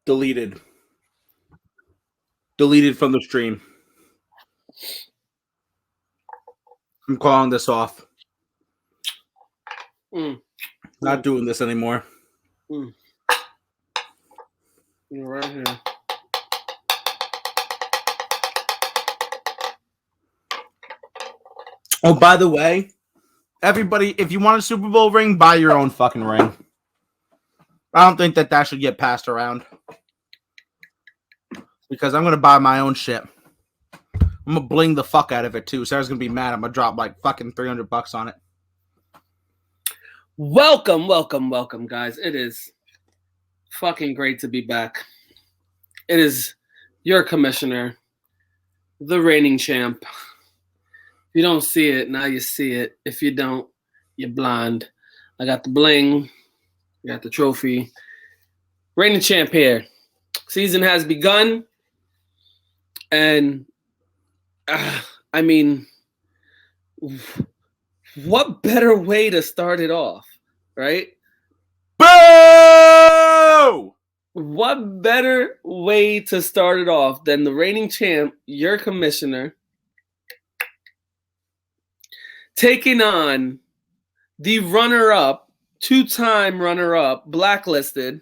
Deleted. Deleted from the stream. I'm calling this off. Not doing this anymore. You're right here. Oh, by the way, everybody, if you want a Super Bowl ring, buy your own fucking ring. I don't think that should get passed around. Because I'm going to buy my own shit. I'm going to bling the fuck out of it, too. Sarah's going to be mad. I'm going to drop like fucking $300 on it. Welcome, guys. It is fucking great to be back. It is your commissioner, the reigning champ. If you don't see it, now you see it. If you don't, you're blind. I got the bling. I got the trophy. Reigning champ here. Season has begun. And, I mean, what better way to start it off, right? Boo! What better way to start it off than the reigning champ, your commissioner, taking on the runner-up, two-time runner-up, blacklisted,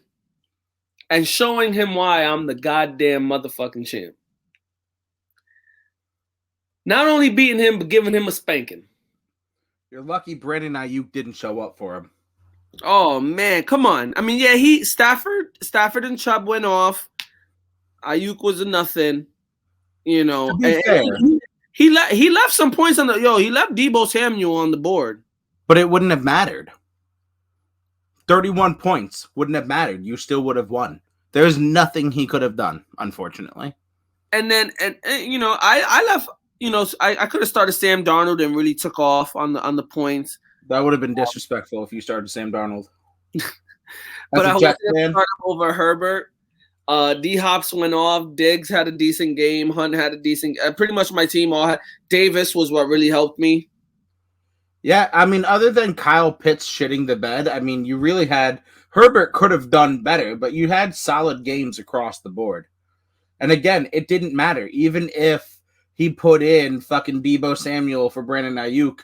and showing him why I'm the goddamn motherfucking champ. Not only beating him, but giving him a spanking. You're lucky Brandon Ayuk didn't show up for him. Oh, man, come on. I mean, yeah, Stafford and Chubb went off. Ayuk was a nothing, you know. To be fair. He left some points on he left Deebo Samuel on the board. But it wouldn't have mattered. 31 points wouldn't have mattered. You still would have won. There's nothing he could have done, unfortunately. And then, you know, I left, you know, I could have started Sam Darnold and really took off on the points. That would have been disrespectful if you started Sam Darnold. But I would have over Herbert. D-Hops went off. Diggs had a decent game. Hunt had a decent pretty much my team all had. Davis was what really helped me. Yeah, I mean, other than Kyle Pitts shitting the bed, I mean, you really had Herbert could have done better, but you had solid games across the board. And again, it didn't matter. Even if he put in fucking Deebo Samuel for Brandon Ayuk,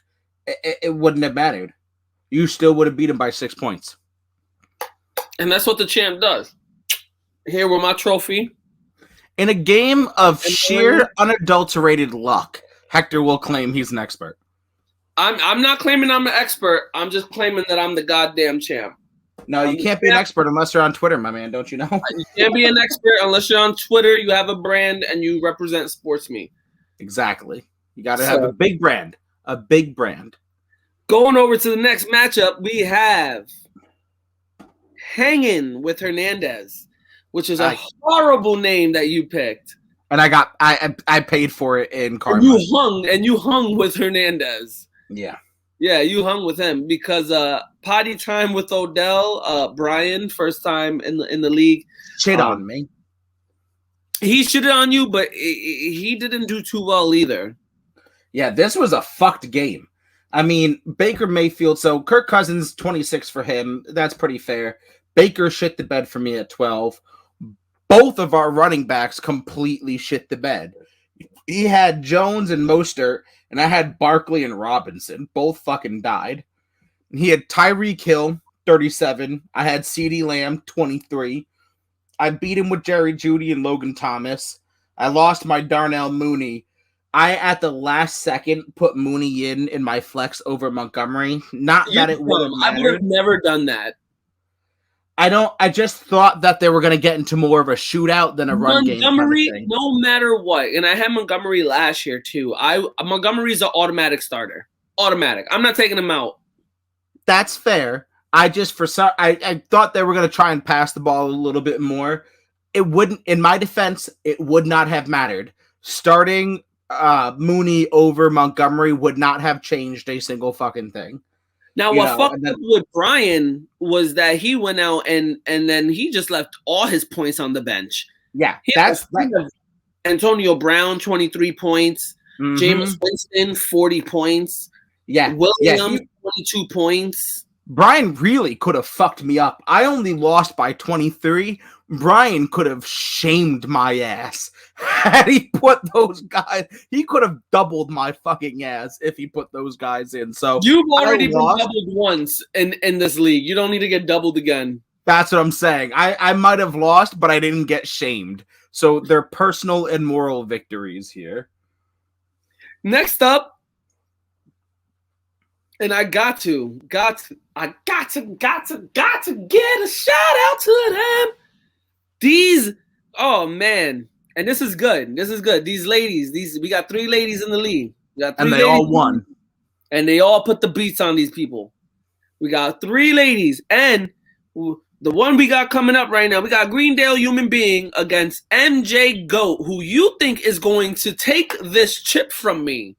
it wouldn't have mattered. You still would have beat him by 6 points. And that's what the champ does. Here with my trophy. In a game of sheer unadulterated luck, Hector will claim he's an expert. I'm not claiming I'm an expert. I'm just claiming that I'm the goddamn champ. No, you can't be an expert unless you're on Twitter, my man. Don't you know? You can't be an expert unless you're on Twitter, you have a brand, and you represent Sports Me. Exactly. You got to have a big brand. A big brand. Going over to the next matchup, we have Hanging with Hernandez, which is a horrible name that you picked. And I paid for it in karma. And you hung with Hernandez. Yeah. Yeah, you hung with him because potty time with Odell, Brian, first time in the league. Shit on me. He shitted on you, but he didn't do too well either. Yeah, this was a fucked game. I mean, Baker Mayfield, so Kirk Cousins, 26 for him. That's pretty fair. Baker shit the bed for me at 12. Both of our running backs completely shit the bed. He had Jones and Mostert, and I had Barkley and Robinson. Both fucking died. He had Tyreek Hill, 37. I had CeeDee Lamb, 23. I beat him with Jerry Jeudy and Logan Thomas. I lost my Darnell Mooney. I, at the last second, put Mooney in my flex over Montgomery. Not that it would have mattered. I would have never done that. I just thought that they were going to get into more of a shootout than a run game. Montgomery, no matter what, and I had Montgomery last year too. Montgomery's an automatic starter. Automatic. I'm not taking him out. That's fair. I thought they were going to try and pass the ball a little bit more. It wouldn't, in my defense, it would not have mattered. Starting Mooney over Montgomery would not have changed a single fucking thing. Now, what fucked up with Brian was that he went out and then he just left all his points on the bench. Yeah, that's right. Antonio Brown, 23 points. Mm-hmm. Jameis Winston, 40 points. Yeah. Williams, 22 points. Brian really could have fucked me up. I only lost by 23 Brian could have shamed my ass had he put those guys. He could have doubled my fucking ass if he put those guys in. So you've already been doubled once in this league. You don't need to get doubled again. That's what I'm saying. I might have lost, but I didn't get shamed. So they're personal and moral victories here. Next up, and I got to get a shout out to them. These, oh man, and this is good. These ladies, we got 3 ladies in the league. And they all won. And they all put the beats on these people. We got 3 ladies, and the one we got coming up right now, we got Greendale Human Being against MJ Goat, who you think is going to take this chip from me.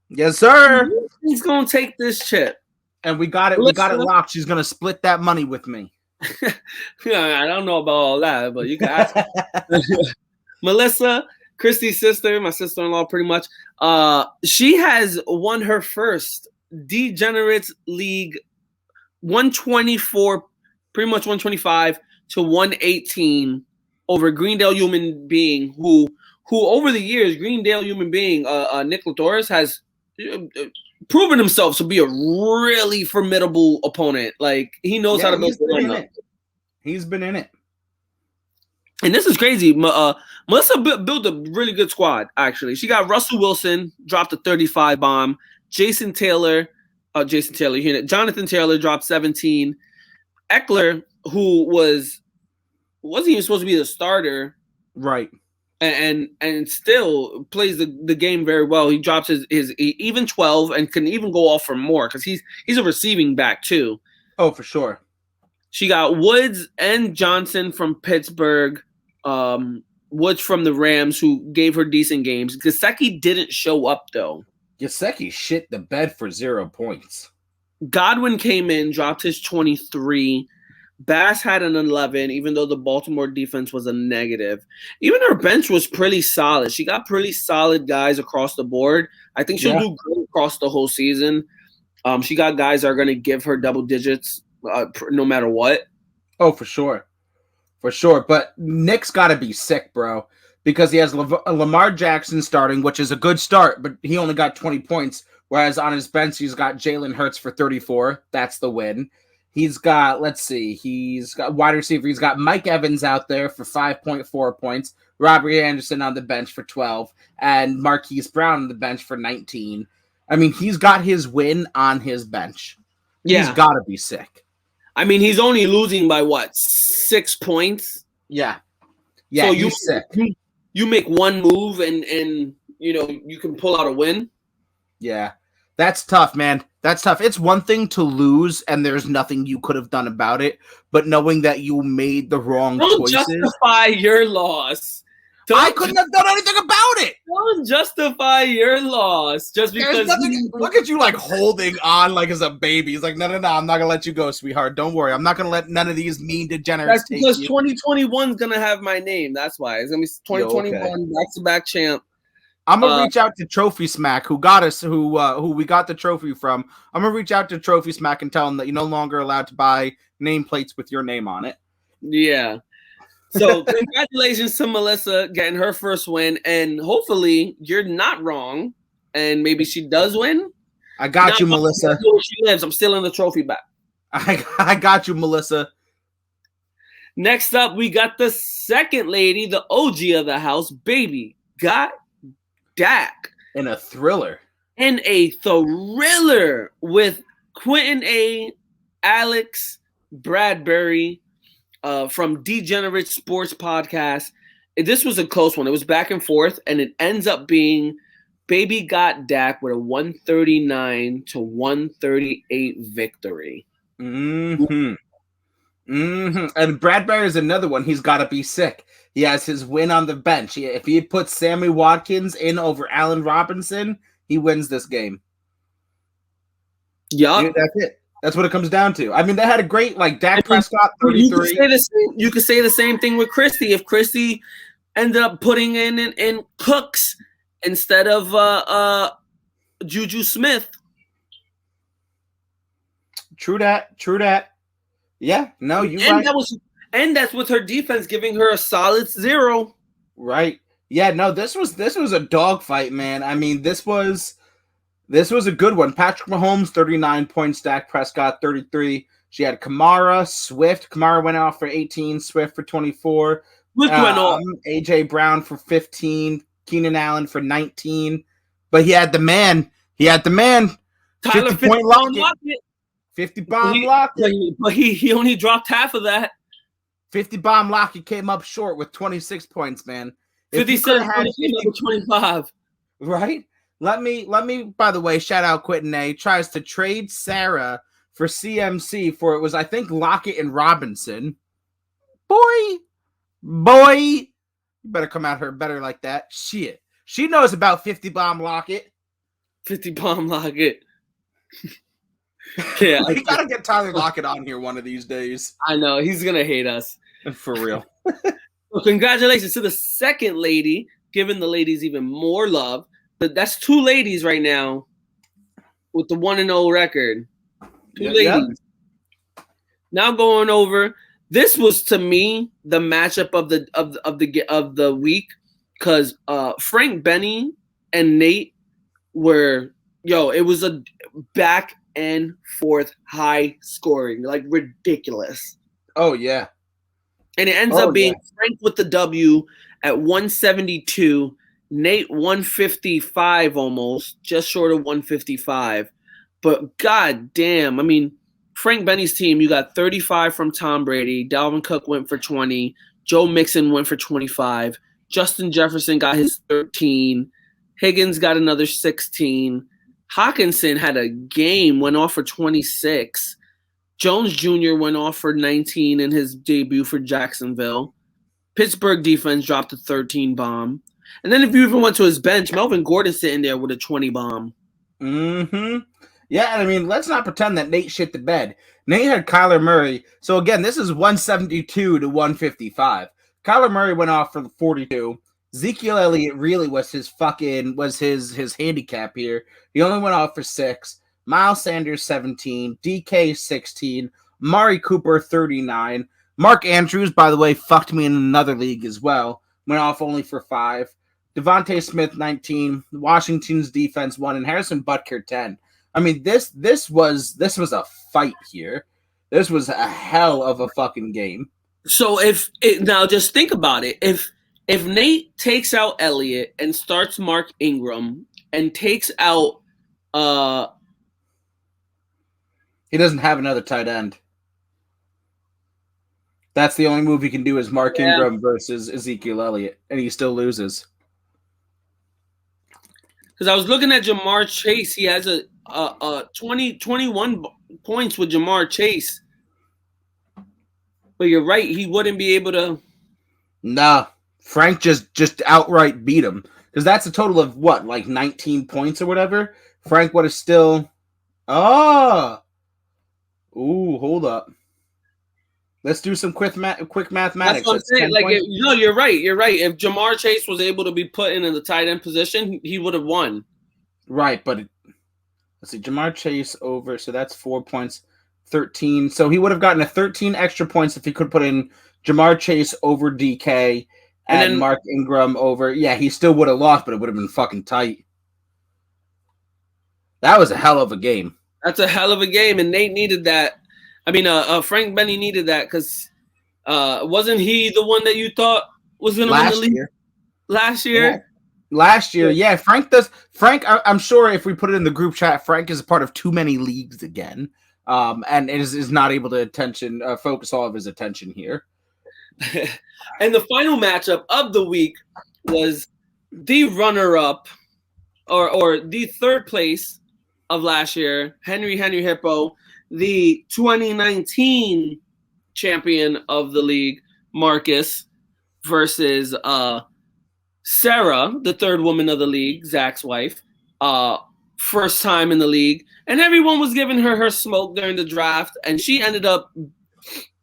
Yes, sir. He's going to take this chip. And we got it. We got it locked. She's going to split that money with me. Yeah, I don't know about all that, but you can ask. Melissa, Christy's sister, my sister-in-law, pretty much. She has won her first Degenerates League 124, pretty much 125 to 118 over Greendale Human Being, who over the years, Greendale Human Being, Nick Latoris has proven himself to be a really formidable opponent. Like, he knows how to build it. He's been in it. And this is crazy. Melissa built a really good squad, actually. She got Russell Wilson, dropped a 35 bomb. Jonathan Taylor, Jonathan Taylor dropped 17. Eckler, who wasn't even supposed to be the starter. Right. And still plays the game very well. He drops his even 12 and can even go off for more because he's a receiving back too. Oh, for sure. She got Woods and Johnson from Pittsburgh, Woods from the Rams, who gave her decent games. Gesicki didn't show up though. Gesicki shit the bed for 0 points. Godwin came in, dropped his 23. Bass had an 11, even though the Baltimore defense was a negative. Even her bench was pretty solid. She got pretty solid guys across the board. I think she'll do good across the whole season. She got guys that are going to give her double digits no matter what. Oh, for sure. For sure. But Nick's got to be sick, bro, because he has Lamar Jackson starting, which is a good start, but he only got 20 points, whereas on his bench, he's got Jalen Hurts for 34. That's the win. He's got, he's got wide receiver. He's got Mike Evans out there for 5.4 points, Robbie Anderson on the bench for 12, and Marquise Brown on the bench for 19. I mean, he's got his win on his bench. Yeah. He's got to be sick. I mean, he's only losing by, 6 points? Yeah. Yeah, so he's sick. You make one move and you can pull out a win? Yeah. That's tough, man. That's tough. It's one thing to lose and there's nothing you could have done about it, but knowing that you made the wrong choices. Don't justify your loss. I couldn't have done anything about it. Don't justify your loss just because. Look at you like holding on like as a baby. He's like, no, I'm not going to let you go, sweetheart. Don't worry. I'm not going to let none of these mean degenerates take you. That's because 2021 is going to have my name. That's why. It's going to be 2021 back-to-back champ. I'm gonna reach out to Trophy Smack, who got us, who we got the trophy from. I'm gonna reach out to Trophy Smack and tell him that you're no longer allowed to buy nameplates with your name on it. Yeah. So congratulations to Melissa getting her first win, and hopefully you're not wrong, and maybe she does win. I got you, Melissa. Where she lives. I'm stealing the trophy back. I got you, Melissa. Next up, we got the second lady, the OG of the house, baby. Got Dak in a thriller. With Quentin A. Alex Bradbury from Degenerates Sports Podcast. This was a close one. It was back and forth, and it ends up being Baby got Dak with a 139 to 138 victory. Mm-hmm. Mm-hmm. And Bradbury is another one. He's got to be sick. He has his win on the bench. If he puts Sammy Watkins in over Allen Robinson, he wins this game. Yeah, that's it. That's what it comes down to. I mean, they had a great Dak Prescott 33. You could say the same thing with Christy. If Christy ended up putting in Cooks instead of Juju Smith. True that. Yeah, no, you and right. And that's with her defense giving her a solid 0. Right. Yeah, no, this was a dogfight, man. I mean, this was a good one. Patrick Mahomes, 39 points. Dak Prescott, 33. She had Kamara, Swift. Kamara went off for 18. Swift for 24. Swift went off. AJ Brown for 15. Keenan Allen for 19. But he had the man. Tyler 50-point Lockett. 50-bomb Lockett. But he only dropped half of that. 50-bomb Lockett came up short with 26 points, man. 57 25. Right? Let me, by the way, shout out Quentin A. Tries to trade Sarah for CMC for, it was, I think, Lockett and Robinson. Boy, you better come at her better like that. Shit. She knows about 50-bomb Lockett. 50-bomb Lockett. Yeah. We gotta get Tyler Lockett on here one of these days. I know. He's going to hate us. For real. Well, congratulations to the second lady, giving the ladies even more love. But that's 2 ladies right now with the 1-0 record. 2 ladies. Yeah. Now going over, this was to me the matchup of the week, because Frank Benny and Nate were, it was a back and forth high scoring, like ridiculous. Oh yeah. And it ends up being Frank with the W at 172. Nate 155 almost, just short of 155. But god damn, I mean, Frank Benny's team, you got 35 from Tom Brady. Dalvin Cook went for 20. Joe Mixon went for 25. Justin Jefferson got his 13. Higgins got another 16. Hawkinson had a game, went off for 26. Jones Jr. went off for 19 in his debut for Jacksonville. Pittsburgh defense dropped a 13 bomb. And then if you even went to his bench, Melvin Gordon sitting there with a 20 bomb. Mm-hmm. Yeah, I mean, let's not pretend that Nate shit the bed. Nate had Kyler Murray. So again, this is 172 to 155. Kyler Murray went off for 42. Ezekiel Elliott really was his handicap here. He only went off for 6. Miles Sanders 17, DK 16, Mari Cooper 39. Mark Andrews, by the way, fucked me in another league as well. Went off only for 5. Devontae Smith 19, Washington's defense 1, and Harrison Butker 10. I mean, this was a fight here. This was a hell of a fucking game. So now just think about it. If Nate takes out Elliott and starts Mark Ingram and takes out he doesn't have another tight end. That's the only move he can do is Mark Ingram versus Ezekiel Elliott, and he still loses. Because I was looking at Jamar Chase. He has a 21 points with Jamar Chase. But you're right. He wouldn't be able to. Nah. Frank just outright beat him. Because that's a total of, what, like 19 points or whatever? Frank would have still... Ooh, hold up. Let's do some quick mathematics. That's what I'm saying. Like, you're right. You're right. If Jamar Chase was able to be put in the tight end position, he would have won. Right, but let's see. Jamar Chase over, so that's 4 points, 13. So he would have gotten a 13 extra points if he could put in Jamar Chase over DK and then Mark Ingram over. Yeah, he still would have lost, but it would have been fucking tight. That was a hell of a game. That's a hell of a game, and Nate needed that. I mean, Frank Benny needed that because wasn't he the one that you thought was going to win the league last year? Yeah. Last year, yeah. Frank, I'm sure if we put it in the group chat, Frank is a part of too many leagues again, and is not able to focus all of his attention here. And the final matchup of the week was the runner-up, or the third place of last year, Henry Hippo, the 2019 champion of the league, Marcus, versus Sarah, the third woman of the league, Zack's wife, first time in the league. And everyone was giving her smoke during the draft, and she ended up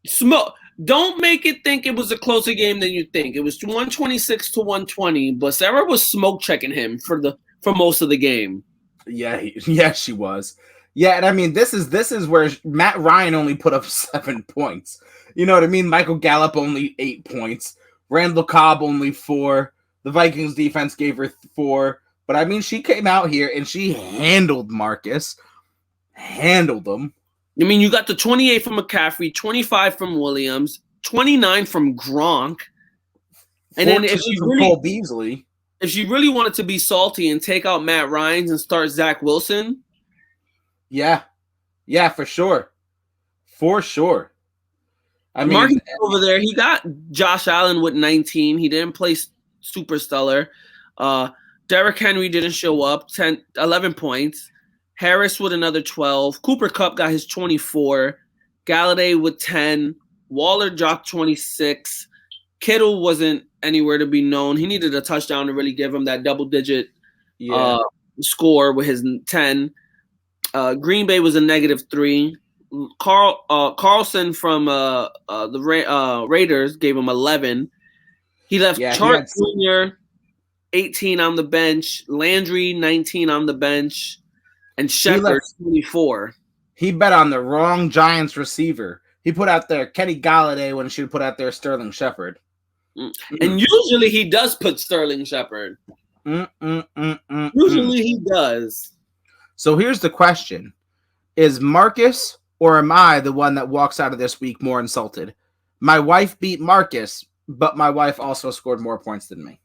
smoke. Don't make it think it was a closer game than you think. It was 126 to 120, but Sarah was smoke checking him for most of the game. Yeah, she was. Yeah, and I mean this is where Matt Ryan only put up 7 points. You know what I mean? Michael Gallup only 8 points. Randall Cobb only 4. The Vikings defense gave her 4. But I mean, she came out here and she handled Marcus. Handled them. I mean, you got the 28 from McCaffrey, 25 from Williams, 29 from Gronk. And then if she really, Cole Beasley. If she really wanted to be salty and take out Matt Ryan and start Zach Wilson. Yeah. Yeah, for sure. For sure. I mean, Marcus over there, he got Josh Allen with 19. He didn't play super stellar. Derrick Henry didn't show up, 11 points. Harris with another 12. Cooper Kupp got his 24. Galladay with 10. Waller dropped 26. Kittle wasn't anywhere to be known. He needed a touchdown to really give him that double-digit score with his 10. Green Bay was a -3. Carlson from the Raiders gave him 11. He left Chark Jr. 18 on the bench, Landry 19 on the bench, and Shepard 24. He bet on the wrong Giants receiver. He put out there Kenny Galladay when he should put out there Sterling Shepard. And usually he does put Sterling Shepard. Usually he does. So here's the question. Is Marcus or am I the one that walks out of this week more insulted? My wife beat Marcus, but my wife also scored more points than me.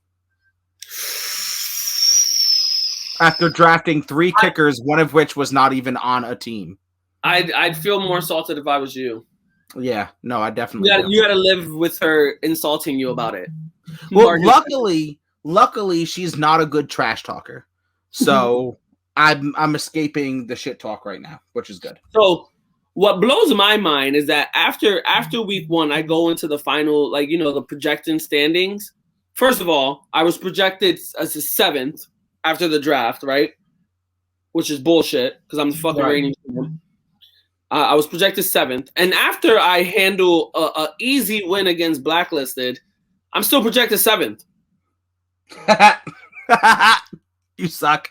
After drafting 3 kickers, one of which was not even on a team. I'd feel more insulted if I was you. Yeah, no, I definitely you got to live with her insulting you about it. Well, luckily she's not a good trash talker. So I'm escaping the shit talk right now, which is good. So what blows my mind is that after week 1, I go into the final, the projecting standings. First of all, I was projected as the 7th after the draft, right? Which is bullshit because I'm the fucking reigning champ. I was projected 7th. And after I handle a easy win against Blacklisted, I'm still projected 7th. You suck.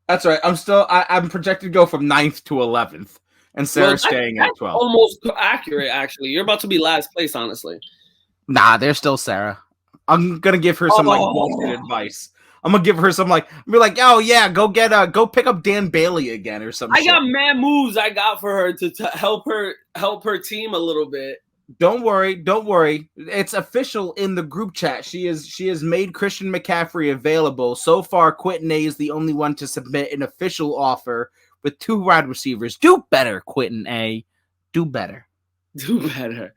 That's right. I'm projected to go from 9th to 11th. And Sarah's staying at 12th. Almost accurate, actually. You're about to be last place, honestly. Nah, there's still Sarah. I'm gonna give her some bullshit advice. I'm gonna give her some be like, oh yeah, go pick up Dan Bailey again or something. I got mad moves I got for her to help her team a little bit. Don't worry. It's official in the group chat. She has made Christian McCaffrey available. So far, Quentin A is the only one to submit an official offer with 2 wide receivers. Do better, Quentin A. Do better. Do better.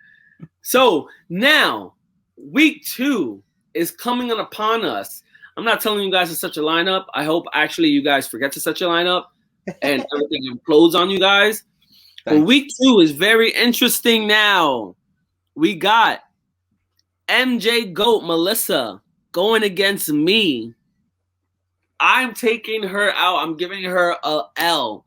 So now, week 2 is coming upon us. I'm not telling you guys to set your lineup. I hope actually you guys forget to set your lineup and everything implodes on you guys. But week 2 is very interesting now. We got MJ Goat Melissa going against me. I'm taking her out. I'm giving her a L.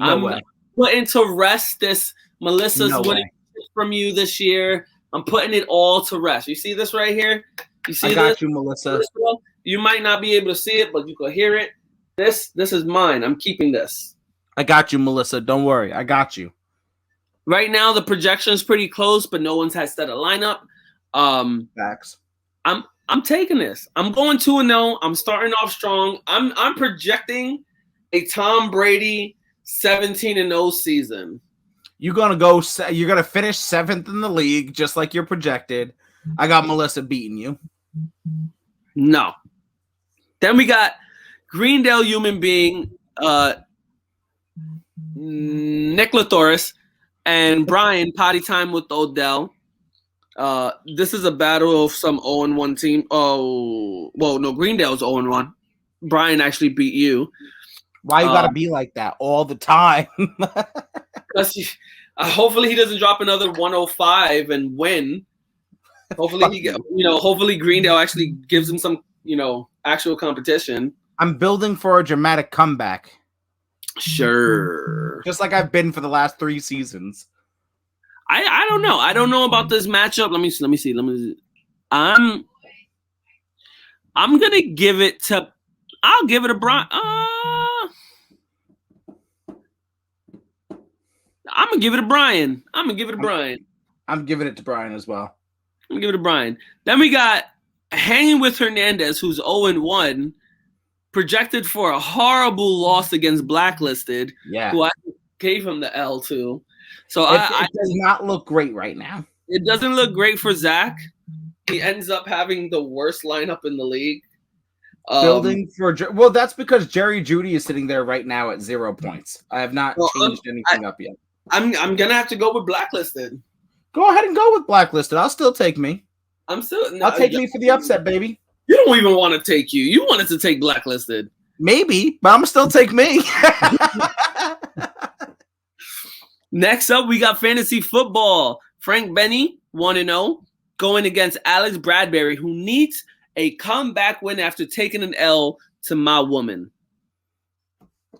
I'm putting to rest this Melissa's winning from you this year. I'm putting it all to rest. You see this right here? You see this? I got you, Melissa. You might not be able to see it, but you can hear it. This is mine. I'm keeping this. I got you, Melissa. Don't worry. I got you. Right now, the projection is pretty close, but no one's has set a lineup. Facts. I'm taking this. I'm going 2-0. I'm starting off strong. I'm projecting a Tom Brady 17-0 season. You're gonna finish 7th in the league, just like you're projected. I got Melissa beating you. No. Then we got Greendale Human Being, Nick Lathoris, and Brian Potty Time with Odell. This is a battle of some 0-1 team. Oh, well, no, Greendale's 0-1. Brian actually beat you. Why you gotta be like that all the time? Hopefully he doesn't drop another 105 and win. Hopefully hopefully Greendale actually gives him some, actual competition. I'm building for a dramatic comeback. Sure. Just like I've been for the last 3 seasons. I don't know. I don't know about this matchup. Let me see. I'm gonna give it to. I'll give it a Brian. I'm gonna give it to Brian. I'm gonna give it to Brian. I'm giving it to Brian as well. I'm gonna give it to Brian. Then we got hanging with Hernandez, who's 0-1, projected for a horrible loss against Blacklisted, Yeah. who I gave him the L to. So it does not look great right now. It doesn't look great for Zack. He ends up having the worst lineup in the league. Well, that's because Jerry Jeudy is sitting there right now at 0 points. I have not changed anything up yet. I'm gonna have to go with Blacklisted. Go ahead and go with Blacklisted. I'll still take me. I'll take me for the upset, baby. You don't even want to take you. You wanted to take Blacklisted. Maybe, but I'm gonna still take me. Next up, we got fantasy football. Frank Benny, 1-0, going against Alex Bradbury, who needs a comeback win after taking an L to my woman.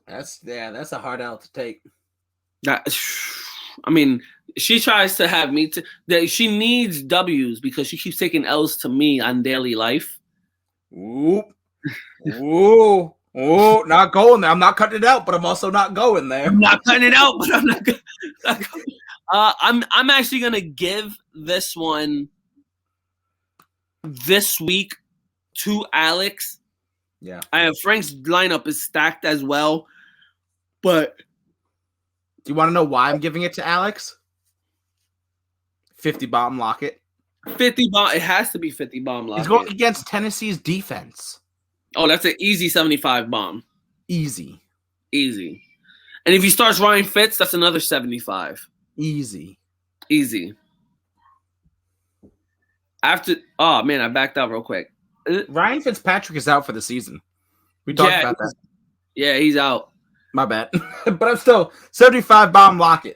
That's a hard L to take. I mean, she tries to have me she needs W's because she keeps taking L's to me on daily life. Ooh, not going there. I'm not cutting it out, but I'm also not going there. I'm not cutting it out, but I'm not going. I'm actually gonna give this one this week to Alex. Yeah, I have Frank's lineup is stacked as well, but do you want to know why I'm giving it to Alex? 50 bomb locket. 50 bomb. It has to be 50 bomb locket. He's going against Tennessee's defense. Oh, that's an easy 75 bomb. Easy. And if he starts Ryan Fitz, that's another 75. Easy. Oh man, I backed out real quick. Ryan Fitzpatrick is out for the season. We talked about that. Yeah, he's out. My bad. But I'm still 75 bomb locket.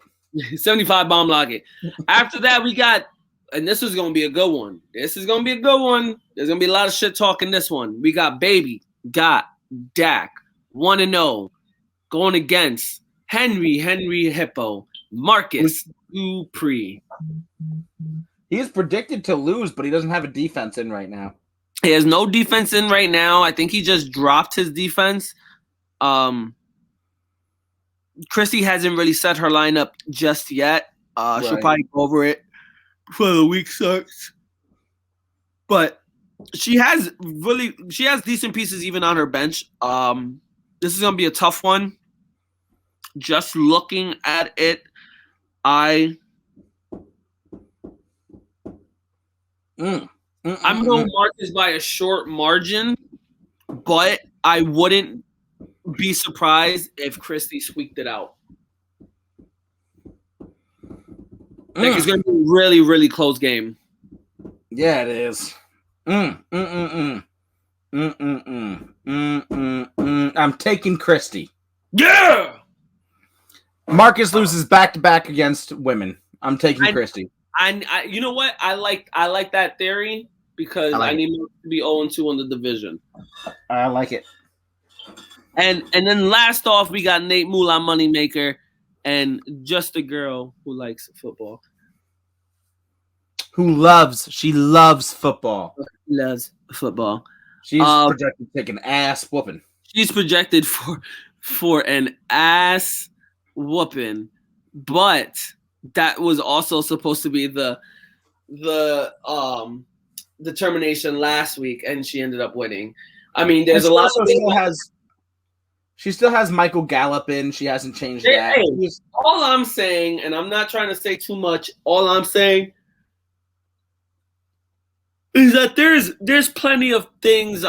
75 bomb locket. After that, we got, and this is going to be a good one. There's going to be a lot of shit talking this one. We got Baby, got Dak, 1-0, going against Henry Hippo, Marcus Dupree. He's predicted to lose, but he doesn't have a defense in right now. He has no defense in right now. I think he just dropped his defense. Christy hasn't really set her lineup just yet. Right. She'll probably go over it before the week starts. But she has decent pieces even on her bench. This is gonna be a tough one. Just looking at it, I'm going to mark this by a short margin, but I wouldn't be surprised if Christy squeaked it out. Like it's going to be a really, really close game. Yeah, it is. I'm taking Christy. Yeah! Marcus loses back-to-back against women. I'm taking Christy. I you know what? I like that theory because I need to be 0-2 in the division. I like it. And then last off, we got Nate Moolah Moneymaker and just a girl who likes football. She loves football. Loves football. She's projected to take an ass whooping. She's projected for an ass whooping, but that was also supposed to be the determination last week, and she ended up winning. I mean, there's a lot of she still has Michael Gallup in. She hasn't changed that. Hey, all I'm saying, and I'm not trying to say too much, all I'm saying is that there's plenty of things,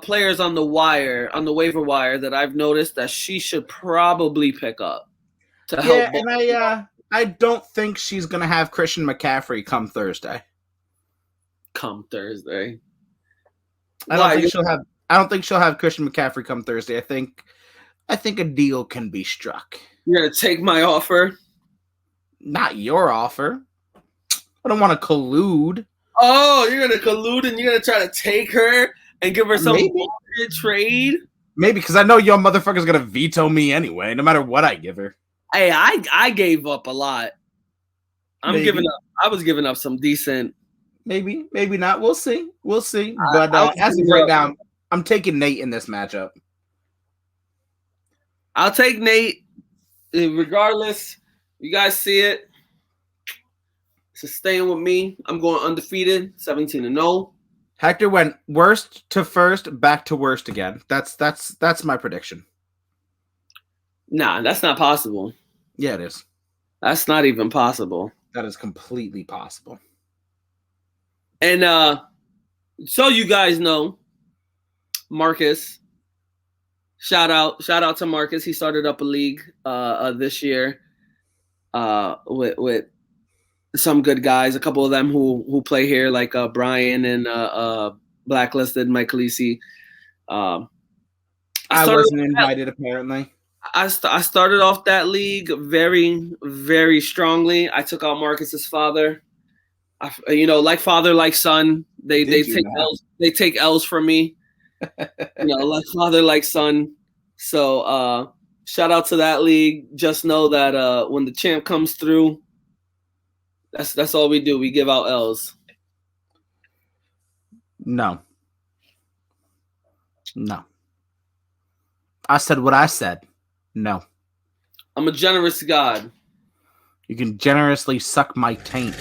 players on the waiver wire that I've noticed that she should probably pick up to help. Yeah, and I don't think she's gonna have Christian McCaffrey come Thursday. I don't think she'll have Christian McCaffrey come Thursday. I think a deal can be struck. You're gonna take my offer? Not your offer. I don't want to collude. Oh, you're gonna collude and you're gonna try to take her and give her some bullshit trade? Maybe, because I know your motherfucker's gonna veto me anyway, no matter what I give her. Hey, I gave up a lot. I was giving up some decent. Maybe not. We'll see. But as of right now, I'm taking Nate in this matchup. I'll take Nate, regardless You guys see it? So staying with me. I'm going undefeated, 17-0. Hector went worst to first, back to worst again. That's my prediction. Nah, that's not possible. Yeah, it is. That's not even possible. That is completely possible. And so you guys know, Marcus. Shout out to Marcus. He started up a league this year with some good guys. A couple of them who play here, like Brian and Blacklisted, Mike Khaleesi. I wasn't invited, apparently. I started off that league very, very strongly. I took out Marcus's father. Like father, like son. They take L's. They take L's from me. Like father, like son. So shout out to that league. Just know that when the champ comes through, that's all we do. We give out L's. No. I said what I said. No. I'm a generous God. You can generously suck my taint.